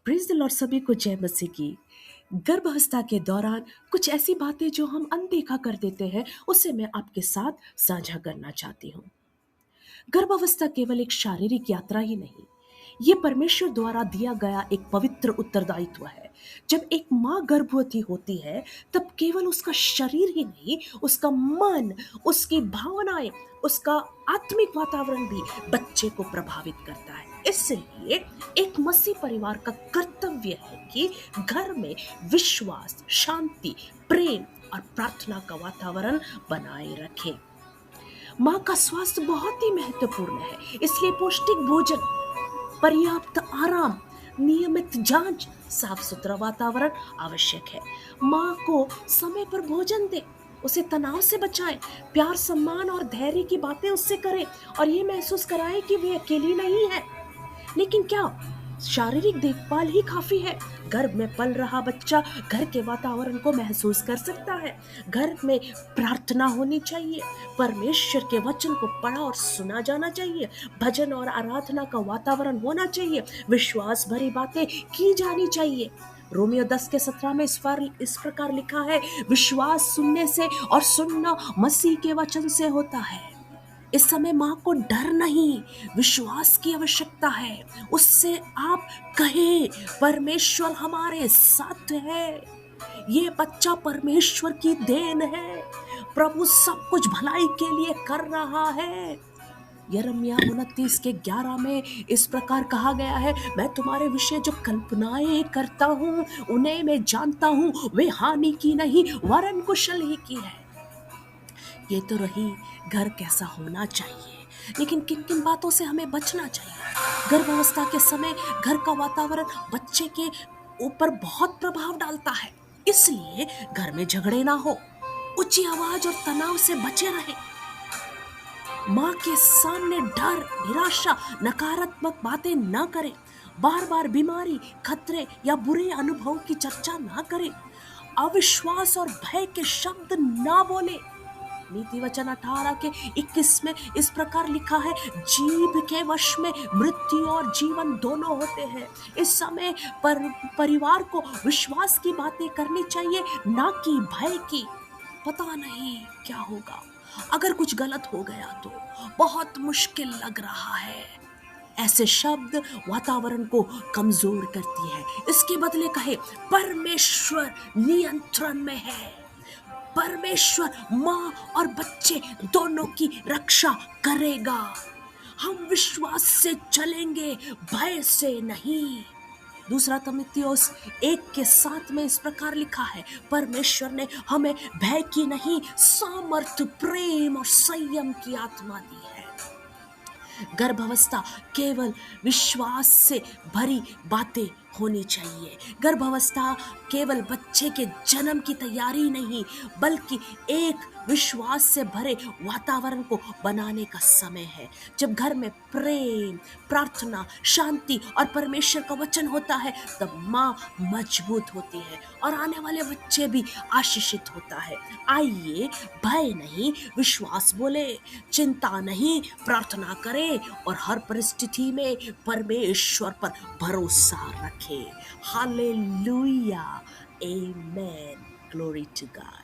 Praise the Lord, सभी को जय मसीह की। गर्भावस्था के दौरान कुछ ऐसी बातें जो हम अनदेखा कर देते हैं, उसे मैं आपके साथ साझा करना चाहती हूँ। गर्भावस्था केवल एक शारीरिक यात्रा ही नहीं, ये परमेश्वर द्वारा दिया गया एक पवित्र उत्तरदायित्व है। जब एक माँ गर्भवती होती है, तब केवल उसका शरीर ही नहीं, उसका मन, उसकी भावनाएं, उसका आत्मिक वातावरण भी बच्चे को प्रभावित करता है। इसलिए एक मसीह परिवार का कर्तव्य है कि घर में विश्वास, शांति, प्रेम और प्रार्थना का वातावरण बनाए रखें। माँ का स्वास्थ्य बहुत ही महत्वपूर्ण है, इसलिए पौष्टिक भोजन, पर्याप्त आराम, नियमित जांच, साफ सुथरा वातावरण आवश्यक है। माँ को समय पर भोजन दें, उसे तनाव से बचाएं, प्यार, सम्मान और धैर्य की बातें उससे करें और ये महसूस कराएं कि वे अकेली नहीं है। लेकिन क्या शारीरिक देखभाल ही काफी है? गर्भ में पल रहा बच्चा घर के वातावरण को महसूस कर सकता है। घर में प्रार्थना होनी चाहिए, परमेश्वर के वचन को पढ़ा और सुना जाना चाहिए, भजन और आराधना का वातावरण होना चाहिए, विश्वास भरी बातें की जानी चाहिए। रोमियो 10:17 में इस प्रकार लिखा है, विश्वास सुनने से और सुनना मसीह के वचन से होता है। इस समय माँ को डर नहीं, विश्वास की आवश्यकता है। उससे आप कहें, परमेश्वर हमारे साथ है, ये बच्चा परमेश्वर की देन है, प्रभु सब कुछ भलाई के लिए कर रहा है। यिर्मयाह 29:11 में इस प्रकार कहा गया है, मैं तुम्हारे विषय जो कल्पनाएं करता हूँ उन्हें मैं जानता हूँ, वे हानि की नहीं वरन कुशल ही की है। ये तो रही घर कैसा होना चाहिए, लेकिन किन किन बातों से हमें बचना चाहिए। गर्भावस्था के समय घर का वातावरण बच्चे के ऊपर बहुत प्रभाव डालता है, इसलिए घर में झगड़े ना हो, ऊंची आवाज और तनाव से बचे रहें। माँ के सामने डर, निराशा, नकारात्मक बातें ना करें। बार बार बीमारी, खतरे या बुरे अनुभव की चर्चा ना करें। अविश्वास और भय के शब्द ना बोले। नीति वचन 18:21 में इस प्रकार लिखा है, जीभ के वश में मृत्यु और जीवन दोनों होते हैं। इस समय परिवार को विश्वास की बातें करनी चाहिए, ना कि भय की। पता नहीं क्या होगा, अगर कुछ गलत हो गया तो बहुत मुश्किल लग रहा है। ऐसे शब्द वातावरण को कमजोर करती है। इसके बदले कहे, परमेश्वर नियंत्रण में है, परमेश्वर माँ और बच्चे दोनों की रक्षा करेगा। हम विश्वास से चलेंगे, भय से नहीं। दूसरा तिमुथियुस 1:7 में इस प्रकार लिखा है, परमेश्वर ने हमें भय की नहीं, सामर्थ्य, प्रेम और संयम की आत्मा दी है। गर्भावस्था केवल विश्वास से भरी बातें होनी चाहिए। गर्भावस्था केवल बच्चे के जन्म की तैयारी नहीं, बल्कि एक विश्वास से भरे वातावरण को बनाने का समय है। जब घर में प्रेम, प्रार्थना, शांति और परमेश्वर का वचन होता है, तब माँ मजबूत होती है और आने वाले बच्चे भी आशीषित होता है। आइए भय नहीं, विश्वास बोले, चिंता नहीं, प्रार्थना करें और हर परिस्थिति में परमेश्वर पर भरोसा रखें। Hallelujah, amen, glory to God.